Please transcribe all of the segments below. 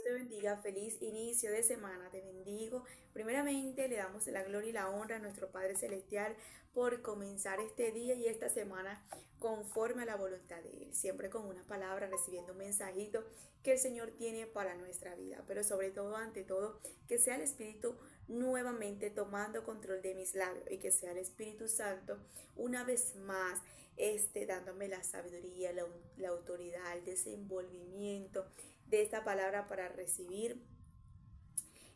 te bendiga. Feliz inicio de semana. Te bendigo. Primeramente, le damos la gloria y la honra a nuestro Padre Celestial por comenzar este día y esta semana conforme a la voluntad de Él. Siempre con una palabra, recibiendo un mensajito que el Señor tiene para nuestra vida. Pero sobre todo, ante todo, que sea el Espíritu nuevamente tomando control de mis labios y que sea el Espíritu Santo una vez más dándome la sabiduría, la autoridad, el desenvolvimiento de esta palabra para recibir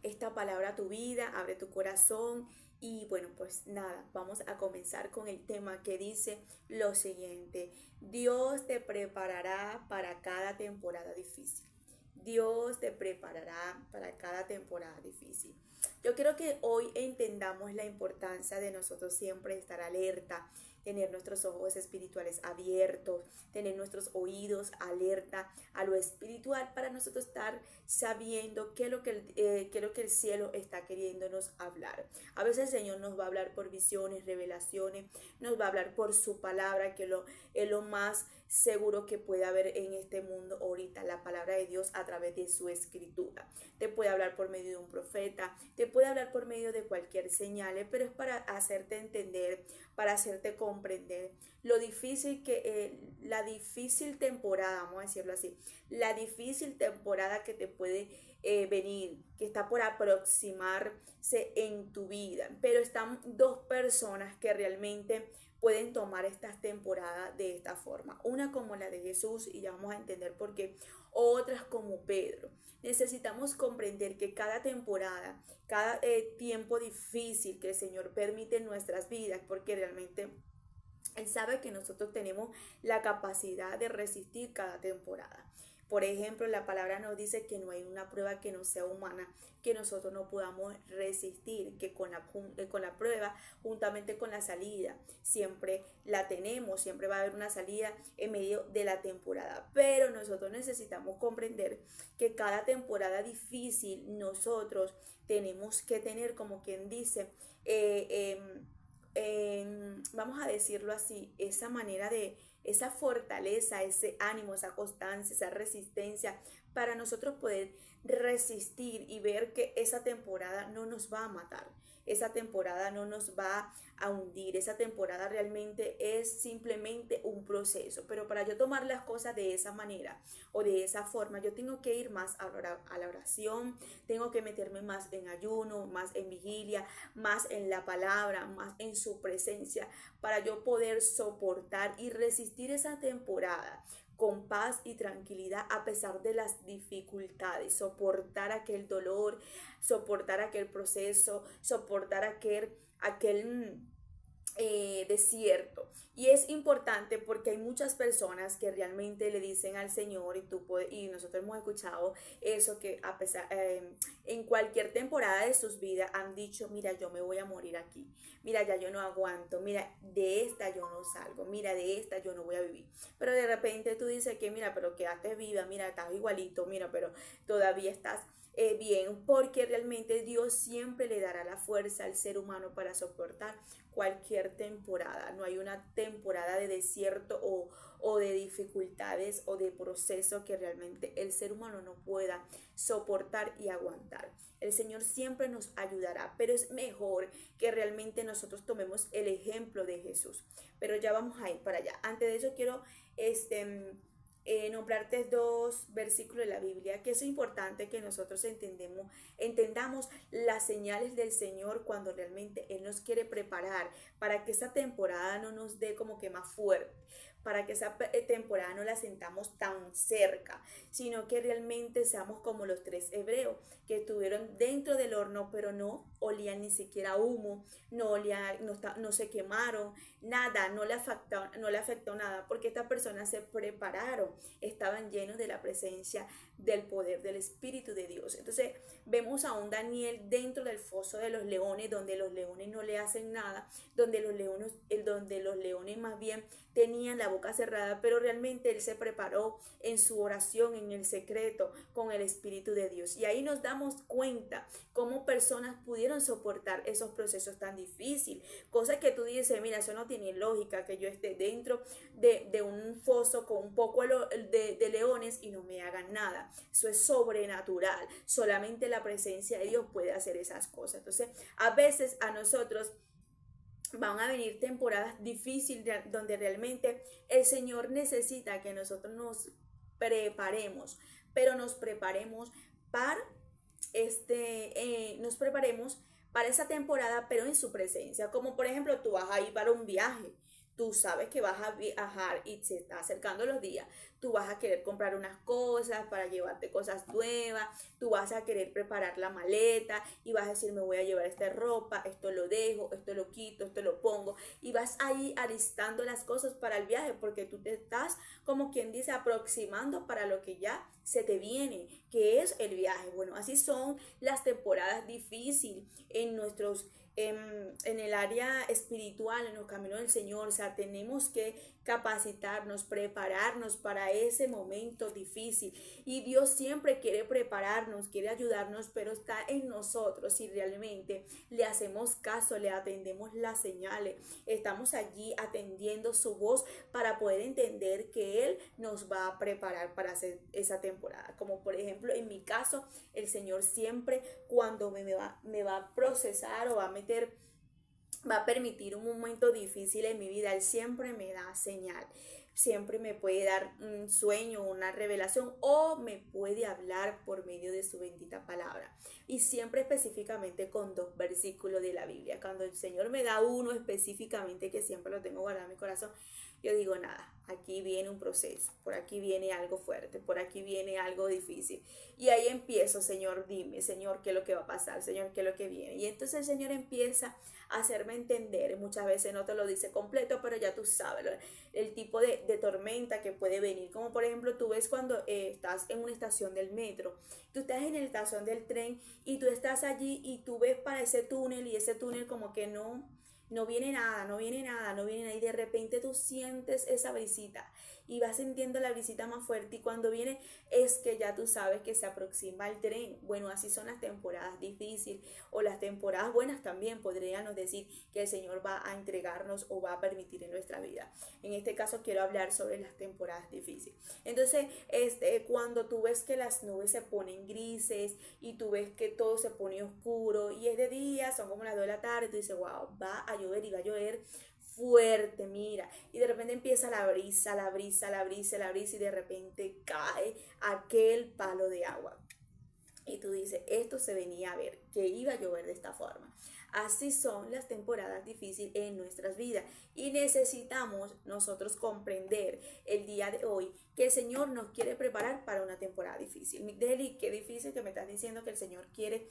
esta palabra a tu vida. Abre tu corazón y bueno, pues nada, vamos a comenzar con el tema que dice lo siguiente: Dios te preparará para cada temporada difícil. Dios te preparará para cada temporada difícil. Yo quiero que hoy entendamos la importancia de nosotros siempre estar alerta, tener nuestros ojos espirituales abiertos, tener nuestros oídos alerta a lo espiritual para nosotros estar sabiendo qué es lo que el cielo está queriéndonos hablar. A veces el Señor nos va a hablar por visiones, revelaciones, nos va a hablar por su palabra, que es lo más seguro que puede haber en este mundo ahorita, la palabra de Dios a través de su escritura. Te puede hablar por medio de un profeta, te puede hablar por medio de cualquier señal, pero es para hacerte entender, para hacerte comprender lo difícil la difícil temporada, vamos a decirlo así, la difícil temporada que te puede venir, que está por aproximarse en tu vida. Pero están dos personas que realmente pueden tomar estas temporadas de esta forma. Una como la de Jesús, y ya vamos a entender por qué, otras como Pedro. Necesitamos comprender que cada temporada, cada tiempo difícil que el Señor permite en nuestras vidas, porque realmente Él sabe que nosotros tenemos la capacidad de resistir cada temporada. Por ejemplo, la palabra nos dice que no hay una prueba que no sea humana, que nosotros no podamos resistir, que con la prueba, juntamente con la salida, siempre la tenemos, siempre va a haber una salida en medio de la temporada. Pero nosotros necesitamos comprender que cada temporada difícil nosotros tenemos que tener, como quien dice, vamos a decirlo así, esa manera de, esa fortaleza, ese ánimo, esa constancia, esa resistencia, para nosotros poder resistir y ver que esa temporada no nos va a matar, esa temporada no nos va a hundir, esa temporada realmente es simplemente un proceso. Pero para yo tomar las cosas de esa manera o de esa forma, yo tengo que ir más a la oración, tengo que meterme más en ayuno, más en vigilia, más en la palabra, más en su presencia, para yo poder soportar y resistir esa temporada con paz y tranquilidad a pesar de las dificultades, soportar aquel dolor, soportar aquel proceso, soportar aquel desierto. Y es importante porque hay muchas personas que realmente le dicen al Señor, y nosotros hemos escuchado eso, que a pesar en cualquier temporada de sus vidas han dicho: mira, yo me voy a morir aquí, mira, ya yo no aguanto, mira, de esta yo no salgo, mira, de esta yo no voy a vivir. Pero de repente tú dices que mira, pero quédate viva, mira, estás igualito, mira, pero todavía estás bien, porque realmente Dios siempre le dará la fuerza al ser humano para soportar cualquier temporada. No hay una temporada de desierto o de dificultades o de proceso que realmente el ser humano no pueda soportar y aguantar. El Señor siempre nos ayudará, pero es mejor que realmente nosotros tomemos el ejemplo de Jesús. Pero ya vamos a ir para allá. Antes de eso quiero nombrarte dos versículos de la Biblia, que es importante que nosotros entendamos las señales del Señor cuando realmente Él nos quiere preparar para que esa temporada no nos dé como que más fuerte, para que esa temporada no la sentamos tan cerca, sino que realmente seamos como los tres hebreos que estuvieron dentro del horno, pero no olían ni siquiera humo, no se quemaron, nada, no le afectó nada, porque estas personas se prepararon, estaban llenos de la presencia, del poder, del Espíritu de Dios. Entonces vemos a un Daniel dentro del foso de los leones, donde los leones no le hacen nada, donde los leones más bien tenían la boca cerrada, pero realmente él se preparó en su oración, en el secreto, con el Espíritu de Dios. Y ahí nos damos cuenta cómo personas pudieron soportar esos procesos tan difíciles, cosas que tú dices, mira, eso no tiene lógica, que yo esté dentro de un foso con un poco de leones y no me hagan nada. Eso es sobrenatural. Solamente la presencia de Dios puede hacer esas cosas. Entonces, a veces a nosotros van a venir temporadas difíciles donde realmente el Señor necesita que nosotros nos preparemos, pero nos preparemos para nos preparemos para esa temporada, pero en su presencia. Como por ejemplo, tú vas a ir para un viaje. Tú sabes que vas a viajar y se está acercando los días. Tú vas a querer comprar unas cosas para llevarte cosas nuevas. Tú vas a querer preparar la maleta y vas a decir, me voy a llevar esta ropa, esto lo dejo, esto lo quito, esto lo pongo. Y vas ahí alistando las cosas para el viaje porque tú te estás, como quien dice, aproximando para lo que ya se te viene, que es el viaje. Bueno, así son las temporadas difíciles en en el área espiritual, en los caminos del Señor. O sea, tenemos que capacitarnos, prepararnos para ese momento difícil. Y Dios siempre quiere prepararnos, quiere ayudarnos, pero está en nosotros si realmente le hacemos caso, le atendemos las señales, estamos allí atendiendo su voz para poder entender que Él nos va a preparar para hacer esa temporada. Como por ejemplo, en mi caso, el Señor siempre cuando me va a procesar o va a permitir un momento difícil en mi vida, Él siempre me da señal. Siempre me puede dar un sueño, una revelación o me puede hablar por medio de su bendita palabra. Y siempre específicamente con 2 versículos de la Biblia. Cuando el Señor me da uno específicamente, que siempre lo tengo guardado en mi corazón, yo digo, nada, aquí viene un proceso, por aquí viene algo fuerte, por aquí viene algo difícil. Y ahí empiezo, Señor, dime, Señor, qué es lo que va a pasar, Señor, qué es lo que viene. Y entonces el Señor empieza a hacerme entender, muchas veces no te lo dice completo, pero ya tú sabes el tipo de tormenta que puede venir. Como por ejemplo, tú ves cuando estás en una estación del metro, tú estás en la estación del tren y tú estás allí y tú ves para ese túnel y ese túnel como que no viene nada, no viene nada, no viene nada, y de repente tú sientes esa brisita y vas sintiendo la brisita más fuerte, y cuando viene es que ya tú sabes que se aproxima el tren. Bueno, así son las temporadas difíciles o las temporadas buenas también, podríamos decir que el Señor va a entregarnos o va a permitir en nuestra vida. En este caso quiero hablar sobre las temporadas difíciles. Entonces, cuando tú ves que las nubes se ponen grises y tú ves que todo se pone oscuro y es de día, son como las 2 de la tarde, tú dices, wow, va a llover y va a llover fuerte, mira, y de repente empieza la brisa, la brisa, la brisa, la brisa, y de repente cae aquel palo de agua. Y tú dices, esto se venía a ver, que iba a llover de esta forma. Así son las temporadas difíciles en nuestras vidas y necesitamos nosotros comprender el día de hoy que el Señor nos quiere preparar para una temporada difícil. Migdeli, qué difícil que me estás diciendo que el Señor quiere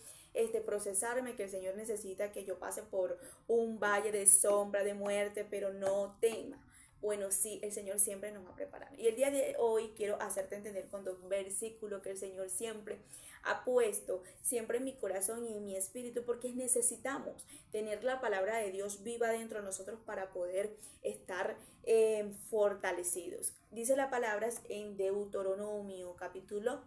procesarme, que el Señor necesita que yo pase por un valle de sombra, de muerte, pero no tema. Bueno, sí, el Señor siempre nos va a preparar. Y el día de hoy quiero hacerte entender con 2 versículos que el Señor siempre ha puesto, siempre en mi corazón y en mi espíritu, porque necesitamos tener la palabra de Dios viva dentro de nosotros para poder estar fortalecidos. Dice la palabra en Deuteronomio capítulo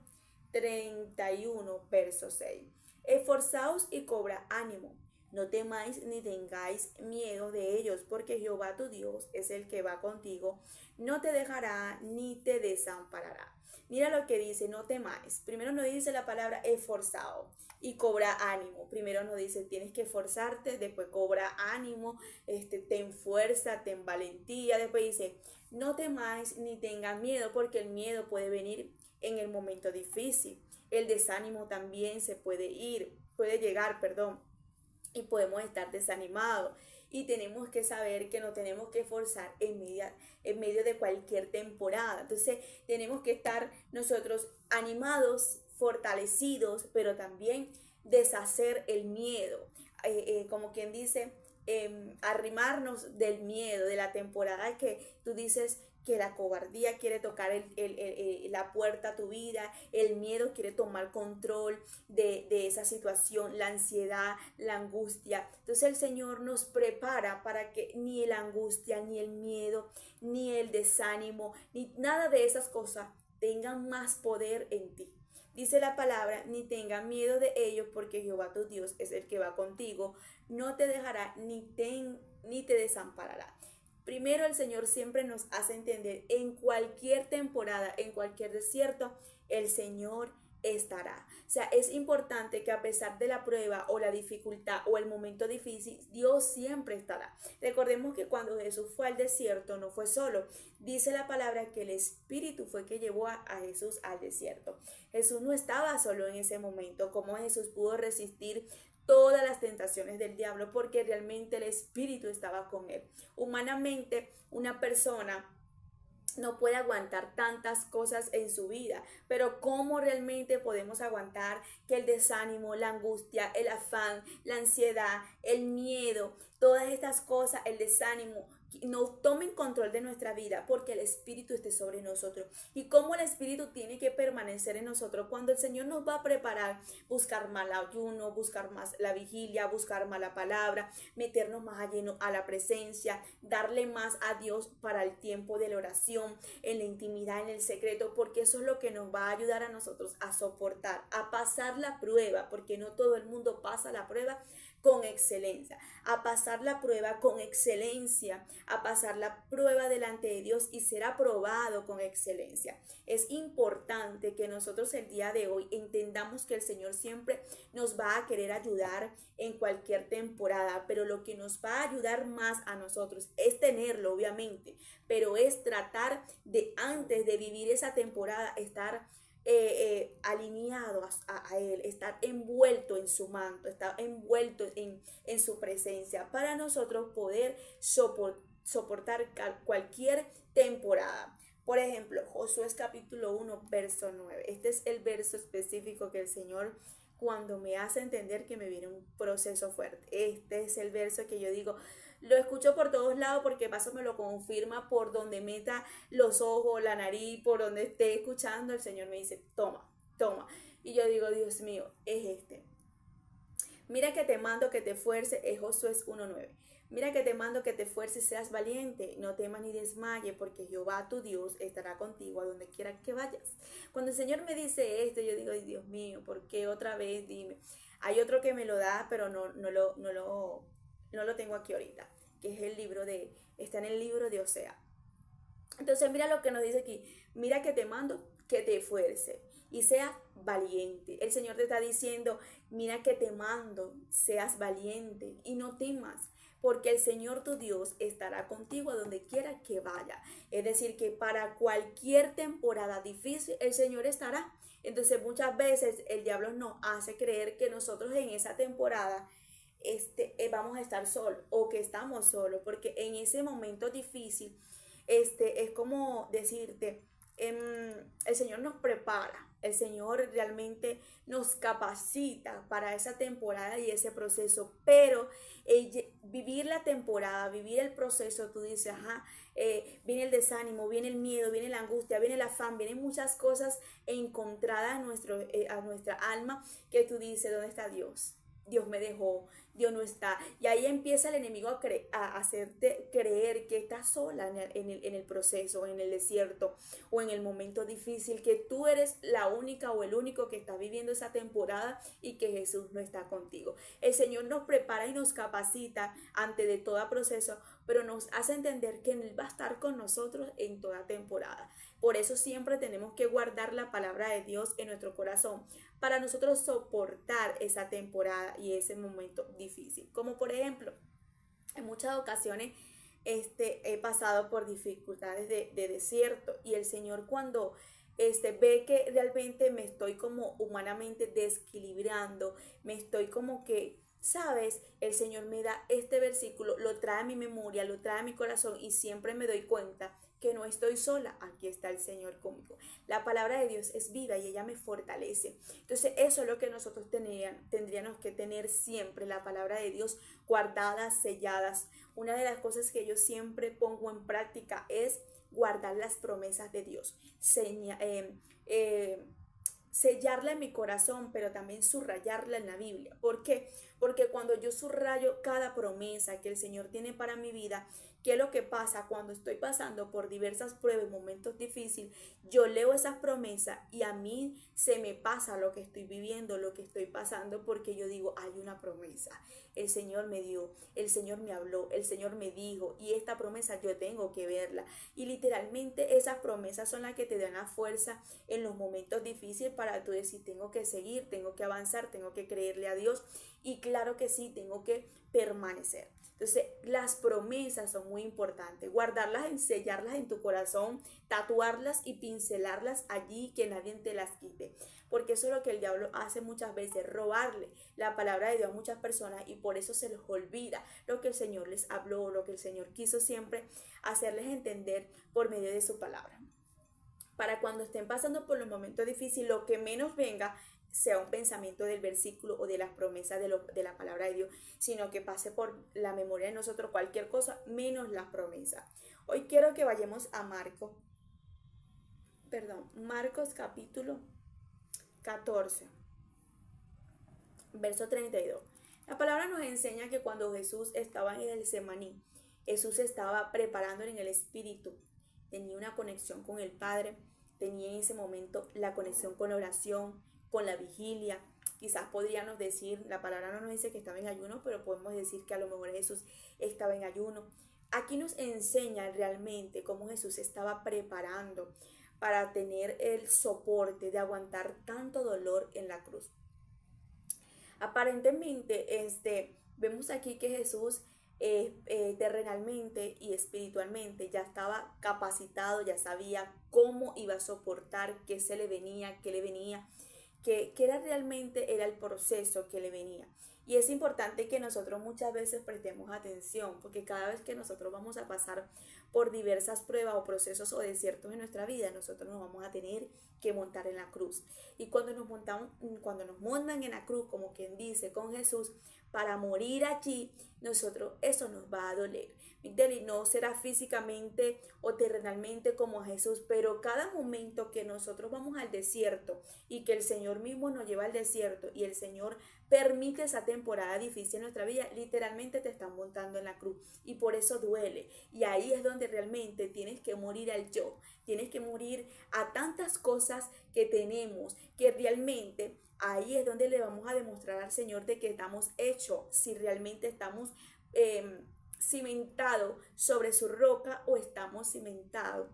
31, verso 6. Esforzaos y cobra ánimo. No temáis ni tengáis miedo de ellos, porque Jehová tu Dios es el que va contigo, no te dejará ni te desamparará. Mira lo que dice, no temáis. Primero nos dice la palabra esforzado y cobra ánimo. Primero nos dice, tienes que esforzarte, después cobra ánimo, ten fuerza, ten valentía. Después dice, no temáis ni tengas miedo, porque el miedo puede venir en el momento difícil. El desánimo también puede llegar, perdón, y podemos estar desanimados. Y tenemos que saber que nos tenemos que esforzar en medio de cualquier temporada. Entonces tenemos que estar nosotros animados, fortalecidos, pero también deshacer el miedo. Como quien dice, arrimarnos del miedo, de la temporada que tú dices que la cobardía quiere tocar la puerta a tu vida, el miedo quiere tomar control de esa situación, la ansiedad, la angustia. Entonces el Señor nos prepara para que ni la angustia, ni el miedo, ni el desánimo, ni nada de esas cosas tengan más poder en ti. Dice la palabra, ni tengan miedo de ellos, porque Jehová tu Dios es el que va contigo, no te dejará ni te desamparará. Primero, el Señor siempre nos hace entender en cualquier temporada, en cualquier desierto, el Señor estará. O sea, es importante que a pesar de la prueba o la dificultad o el momento difícil, Dios siempre estará. Recordemos que cuando Jesús fue al desierto no fue solo. Dice la palabra que el Espíritu fue que llevó a Jesús al desierto. Jesús no estaba solo en ese momento. ¿Cómo Jesús pudo resistir todas las tentaciones del diablo? Porque realmente el Espíritu estaba con él. Humanamente, una persona no puede aguantar tantas cosas en su vida, pero ¿cómo realmente podemos aguantar que el desánimo, la angustia, el afán, la ansiedad, el miedo, todas estas cosas, el desánimo, no tomen control de nuestra vida porque el Espíritu esté sobre nosotros? Y cómo el Espíritu tiene que permanecer en nosotros cuando el Señor nos va a preparar, buscar más el ayuno, buscar más la vigilia, buscar más la palabra, meternos más a lleno a la presencia, darle más a Dios para el tiempo de la oración, en la intimidad, en el secreto, porque eso es lo que nos va a ayudar a nosotros a soportar, a pasar la prueba, porque no todo el mundo pasa la prueba con excelencia, a pasar la prueba con excelencia, a pasar la prueba delante de Dios y ser aprobado con excelencia. Es importante que nosotros el día de hoy entendamos que el Señor siempre nos va a querer ayudar en cualquier temporada, pero lo que nos va a ayudar más a nosotros es tenerlo, obviamente, pero es tratar de antes de vivir esa temporada, estar alineado a Él, estar envuelto en su manto, estar envuelto en su presencia, para nosotros poder soportar cualquier temporada. Por ejemplo, Josué capítulo 1, verso 9. Este es el verso específico que el Señor, cuando me hace entender que me viene un proceso fuerte, este es el verso que yo digo, lo escucho por todos lados porque paso me lo confirma por donde meta los ojos, la nariz, por donde esté escuchando, el Señor me dice, toma, toma. Y yo digo, Dios mío, es este. Mira que te mando que te esfuerces, es Josué 1:9. Mira que te mando que te esfuerces, seas valiente, no temas ni desmayes, porque Jehová tu Dios estará contigo a donde quiera que vayas. Cuando el Señor me dice esto, yo digo, ay Dios mío, ¿por qué otra vez? Dime. Hay otro que me lo da, pero no lo tengo aquí ahorita, que es está en el libro de Osea. Entonces mira lo que nos dice aquí, mira que te mando que te esfuerces y seas valiente. El Señor te está diciendo, mira que te mando, seas valiente y no temas, porque el Señor tu Dios estará contigo a donde quiera que vaya. Es decir, que para cualquier temporada difícil el Señor estará. Entonces muchas veces el diablo nos hace creer que nosotros en esa temporada vamos a estar solos o que estamos solos, porque en ese momento difícil es como decirte, el Señor nos prepara, el Señor realmente nos capacita para esa temporada y ese proceso, pero vivir la temporada, vivir el proceso, tú dices, ajá, viene el desánimo, viene el miedo, viene la angustia, viene el afán, vienen muchas cosas encontradas a nuestra alma, que tú dices, ¿dónde está Dios? Dios me dejó, Dios no está. Y ahí empieza el enemigo a hacerte creer que estás sola en el proceso, en el desierto o en el momento difícil, que tú eres la única o el único que está viviendo esa temporada y que Jesús no está contigo. El Señor nos prepara y nos capacita ante de todo proceso, pero nos hace entender que Él va a estar con nosotros en toda temporada. Por eso siempre tenemos que guardar la palabra de Dios en nuestro corazón para nosotros soportar esa temporada y ese momento difícil. Como por ejemplo, en muchas ocasiones he pasado por dificultades de desierto y el Señor cuando ve que realmente me estoy como humanamente desequilibrando, me estoy como que, ¿sabes? El Señor me da este versículo, lo trae a mi memoria, lo trae a mi corazón y siempre me doy cuenta que no estoy sola, aquí está el Señor conmigo. La palabra de Dios es viva y ella me fortalece. Entonces eso es lo que nosotros tendríamos que tener siempre, la palabra de Dios guardadas, selladas. Una de las cosas que yo siempre pongo en práctica es guardar las promesas de Dios, sellarla en mi corazón, pero también subrayarla en la Biblia. ¿Por qué? Porque cuando yo subrayo cada promesa que el Señor tiene para mi vida, ¿Qué es lo que pasa cuando estoy pasando por diversas pruebas, momentos difíciles? Yo leo esas promesas y a mí se me pasa lo que estoy viviendo, lo que estoy pasando, porque yo digo, hay una promesa. El Señor me dio, el Señor me habló, el Señor me dijo, y esta promesa yo tengo que verla. Y literalmente esas promesas son las que te dan la fuerza en los momentos difíciles para tú decir, tengo que seguir, tengo que avanzar, tengo que creerle a Dios. Y claro que sí, tengo que permanecer. Entonces, las promesas son muy importantes. Guardarlas, sellarlas en tu corazón, tatuarlas y pincelarlas allí, que nadie te las quite. Porque eso es lo que el diablo hace muchas veces, robarle la palabra de Dios a muchas personas, y por eso se les olvida lo que el Señor les habló, lo que el Señor quiso siempre hacerles entender por medio de su palabra. Para cuando estén pasando por los momentos difíciles, lo que menos venga sea un pensamiento del versículo o de las promesas de la palabra de Dios, sino que pase por la memoria de nosotros cualquier cosa menos las promesas. Hoy quiero que vayamos a Marcos capítulo 14, verso 32. La palabra nos enseña que cuando Jesús estaba en el Semaní, Jesús estaba preparando en el Espíritu, tenía una conexión con el Padre, tenía en ese momento la conexión con la oración, con la vigilia. Quizás podríamos decir, la palabra no nos dice que estaba en ayuno, pero podemos decir que a lo mejor Jesús estaba en ayuno. Aquí nos enseña realmente cómo Jesús estaba preparando para tener el soporte de aguantar tanto dolor en la cruz. Aparentemente, vemos aquí que Jesús terrenalmente y espiritualmente ya estaba capacitado, ya sabía cómo iba a soportar, qué se le venía, qué le venía, que era realmente era el proceso que le venía. Y es importante que nosotros muchas veces prestemos atención, porque cada vez que nosotros vamos a pasar por diversas pruebas o procesos o desiertos en nuestra vida, nosotros nos vamos a tener que montar en la cruz. Y cuando nos montan en la cruz, como quien dice, con Jesús, para morir allí, nosotros eso nos va a doler. No será físicamente o terrenalmente como a Jesús, pero cada momento que nosotros vamos al desierto y que el Señor mismo nos lleva al desierto y el Señor permite esa temporada difícil en nuestra vida, literalmente te están montando en la cruz y por eso duele. Y ahí es donde realmente tienes que morir al yo, tienes que morir a tantas cosas que tenemos, que realmente ahí es donde le vamos a demostrar al Señor de que estamos hechos, si realmente estamos cimentados sobre su roca o estamos cimentados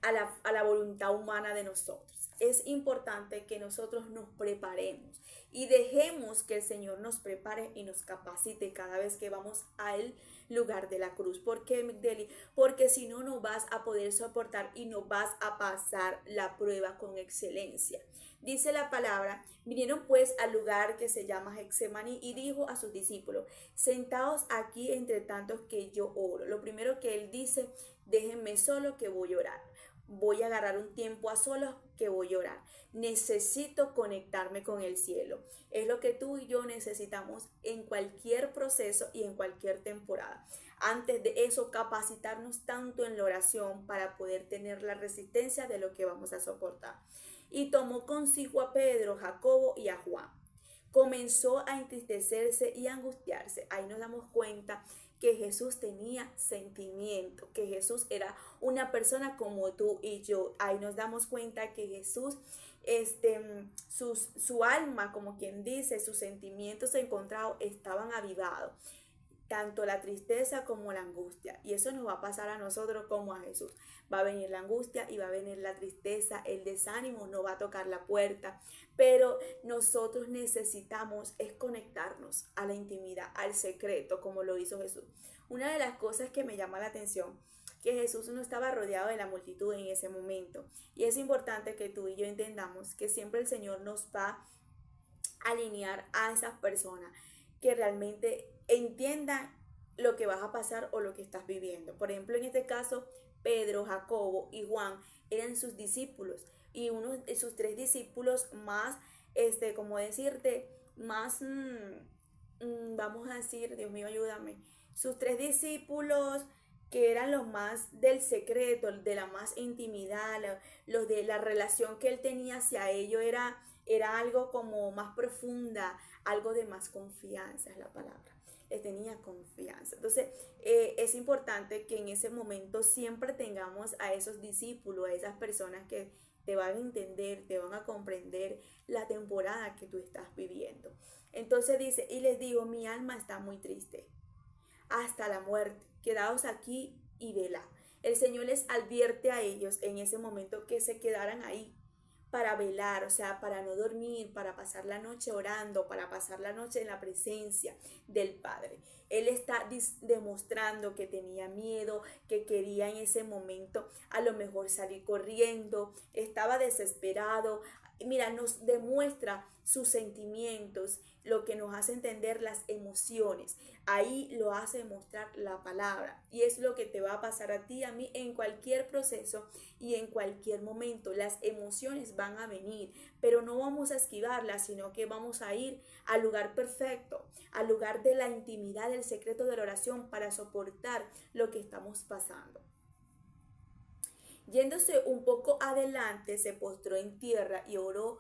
a la voluntad humana de nosotros. Es importante que nosotros nos preparemos y dejemos que el Señor nos prepare y nos capacite cada vez que vamos al lugar de la cruz. ¿Por qué, Migdeli? Porque si no, no vas a poder soportar y no vas a pasar la prueba con excelencia. Dice la palabra, vinieron pues al lugar que se llama Getsemaní y dijo a sus discípulos, sentaos aquí entre tantos que yo oro. Lo primero que él dice, déjenme solo que voy a orar. Voy a agarrar un tiempo a solas que voy a orar. Necesito conectarme con el cielo. Es lo que tú y yo necesitamos en cualquier proceso y en cualquier temporada. Antes de eso, capacitarnos tanto en la oración para poder tener la resistencia de lo que vamos a soportar. Y tomó consigo a Pedro, Jacobo y a Juan. Comenzó a entristecerse y a angustiarse. Ahí nos damos cuenta que Jesús tenía sentimiento, que Jesús era una persona como tú y yo. Ahí nos damos cuenta que Jesús, su alma, como quien dice, sus sentimientos encontrados estaban avivados. Tanto la tristeza como la angustia. Y eso nos va a pasar a nosotros como a Jesús. Va a venir la angustia y va a venir la tristeza, el desánimo, no va a tocar la puerta. Pero nosotros necesitamos es conectarnos a la intimidad, al secreto, como lo hizo Jesús. Una de las cosas que me llama la atención, que Jesús no estaba rodeado de la multitud en ese momento. Y es importante que tú y yo entendamos que siempre el Señor nos va a alinear a esas personas que realmente entiendan lo que vas a pasar o lo que estás viviendo. Por ejemplo, en este caso, Pedro, Jacobo y Juan eran sus discípulos y uno de sus tres discípulos más, como decirte, más, vamos a decir, Dios mío, ayúdame, sus tres discípulos que eran los más del secreto, de la más intimidad, los de la relación que él tenía hacia ellos era algo como más profunda, algo de más confianza es la palabra. tenía confianza. Entonces, es importante que en ese momento siempre tengamos a esos discípulos, a esas personas que te van a entender, te van a comprender la temporada que tú estás viviendo. Entonces dice, y les digo, mi alma está muy triste hasta la muerte. Quedaos aquí y velad. El Señor les advierte a ellos en ese momento que se quedaran ahí para velar, o sea, para no dormir, para pasar la noche orando, para pasar la noche en la presencia del Padre. Él está demostrando que tenía miedo, que quería en ese momento a lo mejor salir corriendo, estaba desesperado. Mira, nos demuestra sus sentimientos, lo que nos hace entender las emociones. Ahí lo hace mostrar la palabra. Y es lo que te va a pasar a ti, a mí, en cualquier proceso y en cualquier momento. Las emociones van a venir, pero no vamos a esquivarlas, sino que vamos a ir al lugar perfecto, al lugar de la intimidad, del secreto de la oración para soportar lo que estamos pasando. Yéndose un poco adelante, se postró en tierra y oró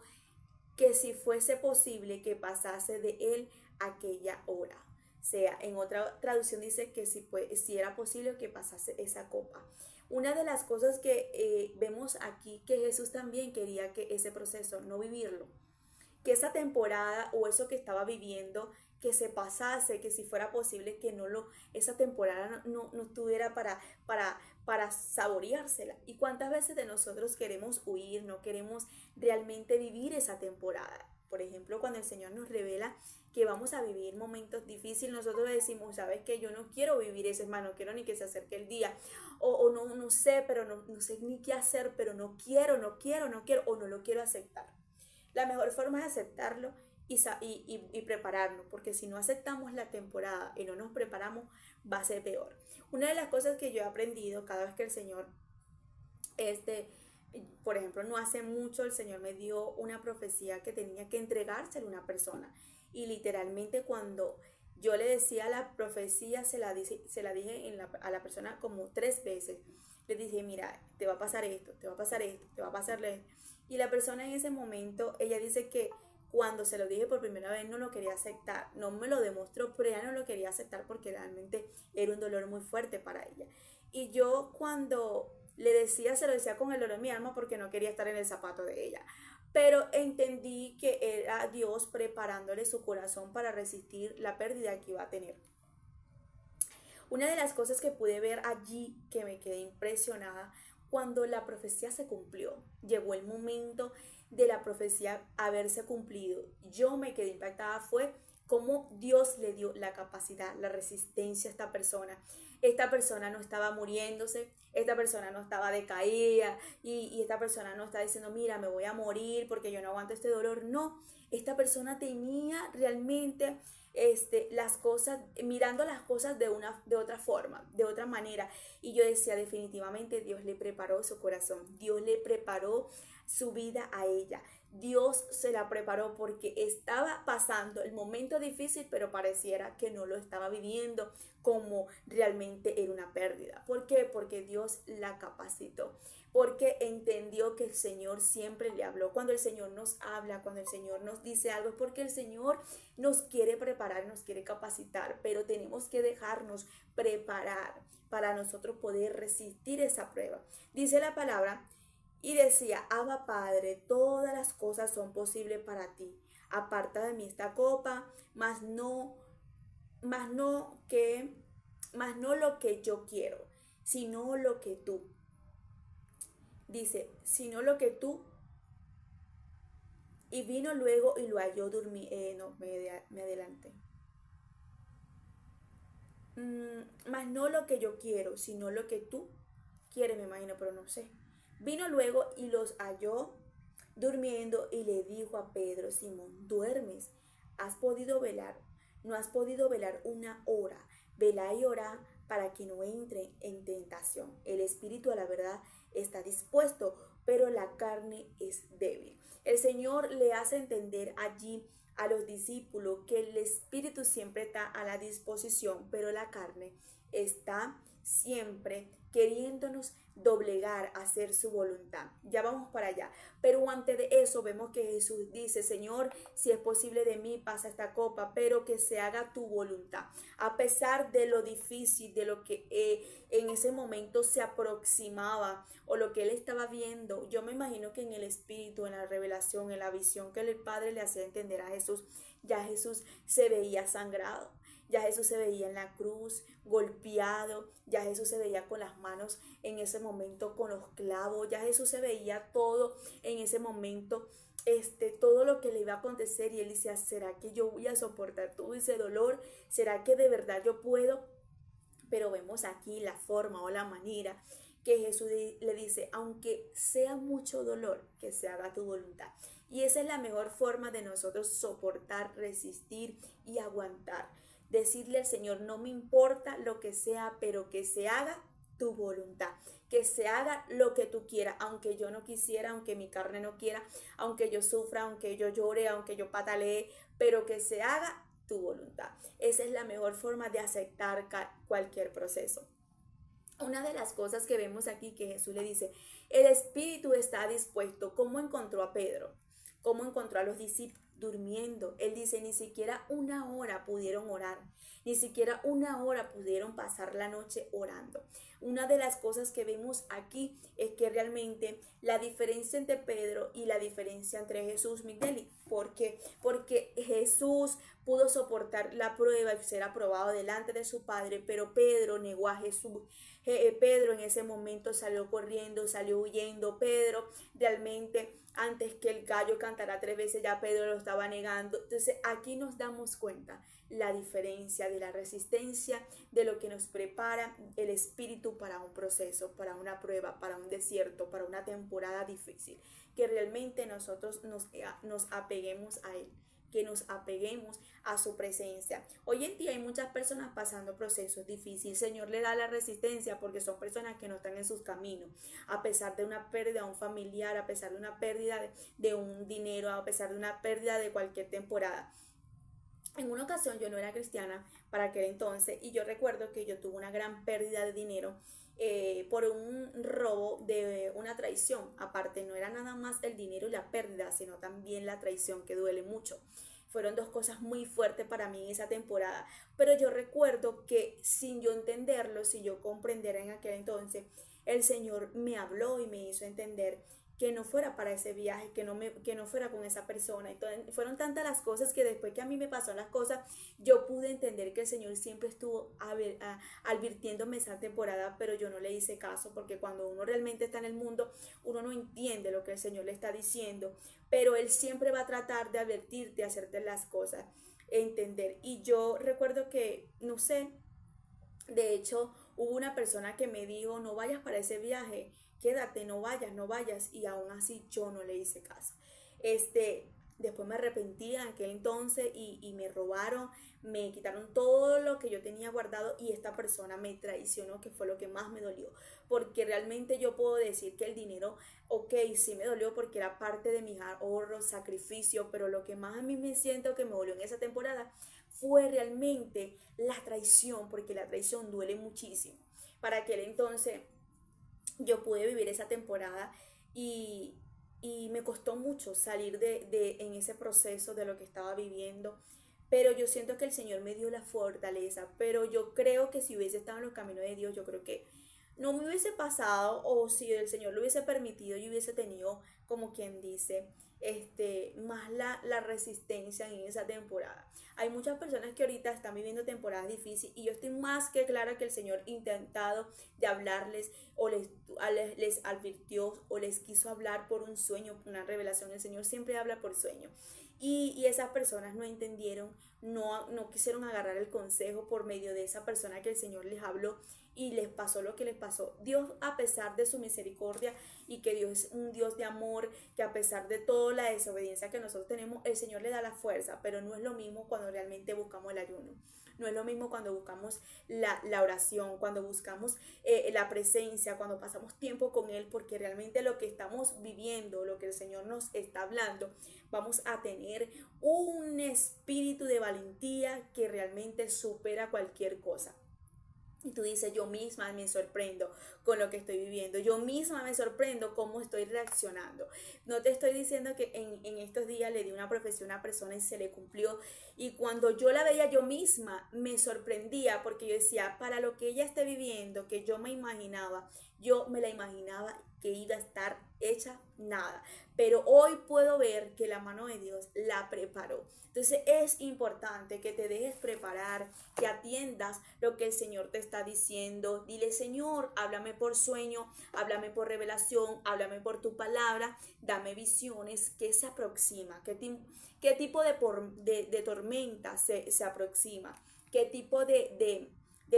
que si fuese posible que pasase de él aquella hora. O sea, en otra traducción dice que si era posible que pasase esa copa. Una de las cosas que vemos aquí, que Jesús también quería que ese proceso, no vivirlo, que esa temporada o eso que estaba viviendo, que se pasase, que si fuera posible que esa temporada no estuviera para saboreársela. ¿Y cuántas veces de nosotros queremos huir, no queremos realmente vivir esa temporada? Por ejemplo, cuando el Señor nos revela que vamos a vivir momentos difíciles, nosotros le decimos, ¿sabes qué? Yo no quiero vivir eso, hermano, no quiero ni que se acerque el día, o no sé, pero no sé ni qué hacer, pero no quiero, o no lo quiero aceptar. La mejor forma es aceptarlo y prepararnos, porque si no aceptamos la temporada y no nos preparamos, va a ser peor. Una de las cosas que yo he aprendido cada vez que el Señor, por ejemplo, no hace mucho el Señor me dio una profecía que tenía que entregársela a una persona, y literalmente cuando yo le decía la profecía, se la dije a la persona como 3 veces. Le dije, mira, te va a pasar esto, te va a pasar esto, te va a pasar esto. Y la persona en ese momento, ella dice que cuando se lo dije por primera vez no lo quería aceptar, no me lo demostró, pero ella no lo quería aceptar porque realmente era un dolor muy fuerte para ella. Y yo cuando le decía, se lo decía con el dolor en mi alma porque no quería estar en el zapato de ella. Pero entendí que era Dios preparándole su corazón para resistir la pérdida que iba a tener. Una de las cosas que pude ver allí que me quedé impresionada, cuando la profecía se cumplió, llegó el momento de la profecía haberse cumplido, yo me quedé impactada, fue cómo Dios le dio la capacidad, la resistencia a esta persona. Esta persona no estaba muriéndose, esta persona no estaba decaída y esta persona no está diciendo, mira, me voy a morir porque yo no aguanto este dolor. No, esta persona tenía realmente las cosas, mirando las cosas de otra forma, de otra manera. Y yo decía, definitivamente Dios le preparó su corazón, Dios le preparó su vida a ella. Dios se la preparó porque estaba pasando el momento difícil, pero pareciera que no lo estaba viviendo como realmente era una pérdida. ¿Por qué? Porque Dios la capacitó, porque entendió que el Señor siempre le habló. Cuando el Señor nos habla, cuando el Señor nos dice algo, es porque el Señor nos quiere preparar, nos quiere capacitar, pero tenemos que dejarnos preparar para nosotros poder resistir esa prueba. Dice la palabra, y decía, Abba Padre, todas las cosas son posibles para ti. Aparta de mí esta copa, mas no lo que yo quiero, sino lo que tú. Dice, sino lo que tú. Y vino luego y lo halló durmiendo. Me adelanté. Mas no lo que yo quiero, sino lo que tú quieres, me imagino, pero no sé. Vino luego y los halló durmiendo y le dijo a Pedro, Simón, ¿duermes? ¿Has podido velar? ¿No has podido velar una hora? Velá y orá para que no entre en tentación. El espíritu a la verdad está dispuesto, pero la carne es débil. El Señor le hace entender allí a los discípulos que el espíritu siempre está a la disposición, pero la carne está siempre queriéndonos doblegar a hacer su voluntad. Ya vamos para allá. Pero antes de eso vemos que Jesús dice, Señor, si es posible de mí, pasa esta copa, pero que se haga tu voluntad. A pesar de lo difícil, de lo que en ese momento se aproximaba o lo que él estaba viendo, yo me imagino que en el espíritu, en la revelación, en la visión que el Padre le hacía entender a Jesús, ya Jesús se veía sangrado. Ya Jesús se veía en la cruz, golpeado, ya Jesús se veía con las manos en ese momento con los clavos, ya Jesús se veía todo en ese momento, todo lo que le iba a acontecer y él decía, ¿será que yo voy a soportar todo ese dolor? ¿Será que de verdad yo puedo? Pero vemos aquí la forma o la manera que Jesús le dice, aunque sea mucho dolor, que se haga tu voluntad. Y esa es la mejor forma de nosotros soportar, resistir y aguantar. Decirle al Señor, no me importa lo que sea, pero que se haga tu voluntad, que se haga lo que tú quieras, aunque yo no quisiera, aunque mi carne no quiera, aunque yo sufra, aunque yo llore, aunque yo patalee, pero que se haga tu voluntad. Esa es la mejor forma de aceptar cualquier proceso. Una de las cosas que vemos aquí que Jesús le dice, el espíritu está dispuesto. ¿Cómo encontró a Pedro? ¿Cómo encontró a los discípulos? Durmiendo. Él dice, ni siquiera una hora pudieron orar, ni siquiera una hora pudieron pasar la noche orando. Una de las cosas que vemos aquí es que realmente la diferencia entre Pedro y la diferencia entre Jesús, Miguel, ¿por qué? Porque Jesús pudo soportar la prueba y ser aprobado delante de su Padre, pero Pedro negó a Jesús. Pedro en ese momento salió corriendo, salió huyendo. Pedro realmente antes que el gallo cantara 3 veces ya Pedro lo estaba negando. Entonces aquí nos damos cuenta la diferencia de la resistencia, de lo que nos prepara el espíritu para un proceso, para una prueba, para un desierto, para una temporada difícil, que realmente nosotros nos apeguemos a él, que nos apeguemos a su presencia. Hoy en día hay muchas personas pasando procesos difíciles. El Señor le da la resistencia porque son personas que no están en sus caminos, a pesar de una pérdida de un familiar, a pesar de una pérdida de un dinero, a pesar de una pérdida de cualquier temporada. En una ocasión yo no era cristiana para aquel entonces y yo recuerdo que yo tuve una gran pérdida de dinero por un robo de una traición. Aparte no era nada más el dinero y la pérdida, sino también la traición, que duele mucho. Fueron dos cosas muy fuertes para mí en esa temporada, pero yo recuerdo que sin yo entenderlo, sin yo comprender en aquel entonces, el Señor me habló y me hizo entender que no fuera para ese viaje, que no fuera con esa persona. Entonces, fueron tantas las cosas que después que a mí me pasaron las cosas, yo pude entender que el Señor siempre estuvo advirtiéndome esa temporada, pero yo no le hice caso, porque cuando uno realmente está en el mundo, uno no entiende lo que el Señor le está diciendo, pero Él siempre va a tratar de advertirte, hacerte las cosas, entender. Y yo recuerdo que, no sé, de hecho, hubo una persona que me dijo, no vayas para ese viaje, quédate, no vayas, no vayas, y aún así yo no le hice caso. Después me arrepentí en aquel entonces y me robaron, me quitaron todo lo que yo tenía guardado y esta persona me traicionó, que fue lo que más me dolió, porque realmente yo puedo decir que el dinero, ok, sí me dolió porque era parte de mis ahorros, sacrificio, pero lo que más a mí me siento que me dolió en esa temporada fue realmente la traición, porque la traición duele muchísimo. Para aquel entonces yo pude vivir esa temporada y, y me costó mucho salir en ese proceso de lo que estaba viviendo, pero yo siento que el Señor me dio la fortaleza, pero yo creo que si hubiese estado en los caminos de Dios, yo creo que no me hubiese pasado, o si el Señor lo hubiese permitido, yo hubiese tenido, como quien dice, más la resistencia en esa temporada. Hay muchas personas que ahorita están viviendo temporadas difíciles y yo estoy más que clara que el Señor intentado de hablarles o les advirtió o les quiso hablar por un sueño, una revelación. El Señor siempre habla por sueño. Y esas personas no entendieron, no quisieron agarrar el consejo por medio de esa persona que el Señor les habló y les pasó lo que les pasó. Dios, a pesar de su misericordia y que Dios es un Dios de amor, que a pesar de toda la desobediencia que nosotros tenemos, el Señor le da la fuerza, pero no es lo mismo cuando realmente buscamos el ayuno. No es lo mismo cuando buscamos la oración, cuando buscamos la presencia, cuando pasamos tiempo con Él, porque realmente lo que estamos viviendo, lo que el Señor nos está hablando, vamos a tener un espíritu de valentía que realmente supera cualquier cosa. Y tú dices, yo misma me sorprendo con lo que estoy viviendo. Yo misma me sorprendo cómo estoy reaccionando. No te estoy diciendo que en estos días le di una profesión a una persona y se le cumplió. Y cuando yo la veía yo misma, me sorprendía porque yo decía, para lo que ella esté viviendo, que yo me la imaginaba que iba a estar hecha nada. Pero hoy puedo ver que la mano de Dios la preparó. Entonces es importante que te dejes preparar, que atiendas lo que el Señor te está diciendo. Dile, Señor, háblame por sueño, háblame por revelación, háblame por tu palabra, dame visiones. ¿Qué se aproxima? ¿Qué tipo de tormenta se aproxima? ¿Qué tipo de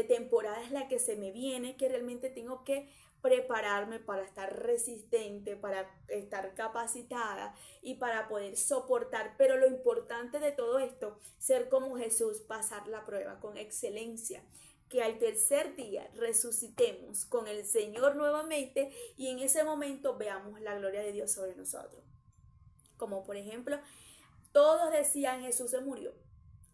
temporada es la que se me viene, que realmente tengo que prepararme para estar resistente, para estar capacitada y para poder soportar? Pero lo importante de todo esto, ser como Jesús, pasar la prueba con excelencia, que al tercer día resucitemos con el Señor nuevamente y en ese momento veamos la gloria de Dios sobre nosotros. Como por ejemplo, todos decían Jesús se murió.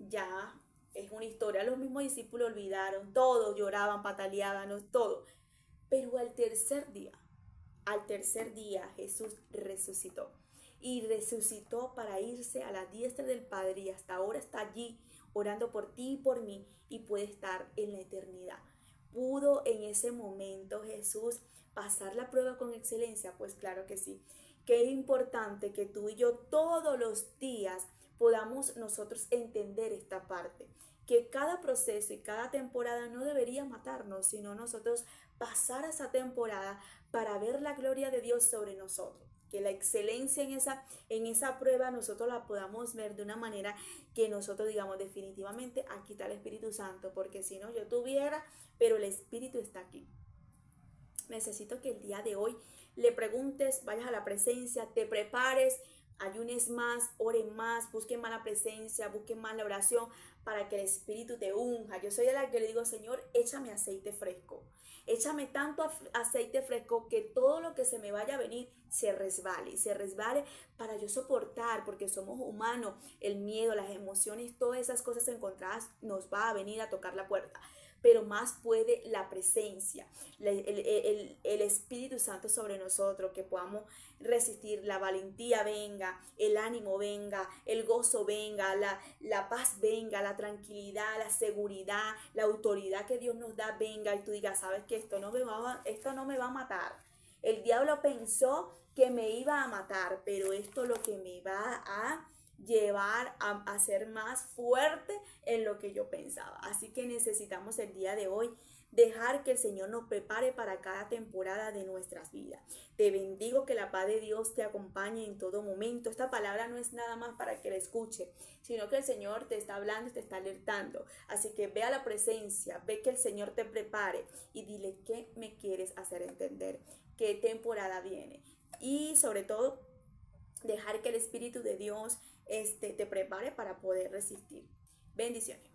Ya es una historia, los mismos discípulos olvidaron, todos lloraban, pataleaban, todo. Pero al tercer día Jesús resucitó. Y resucitó para irse a la diestra del Padre y hasta ahora está allí orando por ti y por mí y puede estar en la eternidad. ¿Pudo en ese momento Jesús pasar la prueba con excelencia? Pues claro que sí. Qué importante que tú y yo todos los días podamos nosotros entender esta parte, que cada proceso y cada temporada no debería matarnos, sino nosotros pasar esa temporada para ver la gloria de Dios sobre nosotros. Que la excelencia en esa prueba nosotros la podamos ver de una manera que nosotros digamos definitivamente aquí está el Espíritu Santo, porque si no yo tuviera, pero el Espíritu está aquí. Necesito que el día de hoy le preguntes, vayas a la presencia, te prepares, ayunes más, oren más, busquen más la presencia, busquen más la oración para que el Espíritu te unja. Yo soy de la que le digo, Señor, échame aceite fresco. Échame tanto aceite fresco que todo lo que se me vaya a venir se resbale para yo soportar, porque somos humanos, el miedo, las emociones, todas esas cosas encontradas nos va a venir a tocar la puerta. Pero más puede la presencia, el Espíritu Santo sobre nosotros, que podamos resistir, la valentía venga, el ánimo venga, el gozo venga, la paz venga, la tranquilidad, la seguridad, la autoridad que Dios nos da venga y tú digas, sabes que esto no me va a matar. El diablo pensó que me iba a matar, pero esto lo que me va a llevar a ser más fuerte en lo que yo pensaba. Así que necesitamos el día de hoy dejar que el Señor nos prepare para cada temporada de nuestras vidas. Te bendigo, que la paz de Dios te acompañe en todo momento. Esta palabra no es nada más para que la escuche, sino que el Señor te está hablando y te está alertando. Así que ve a la presencia, ve que el Señor te prepare y dile qué me quieres hacer entender, qué temporada viene. Y sobre todo, dejar que el Espíritu de Dios te prepare para poder resistir. Bendiciones.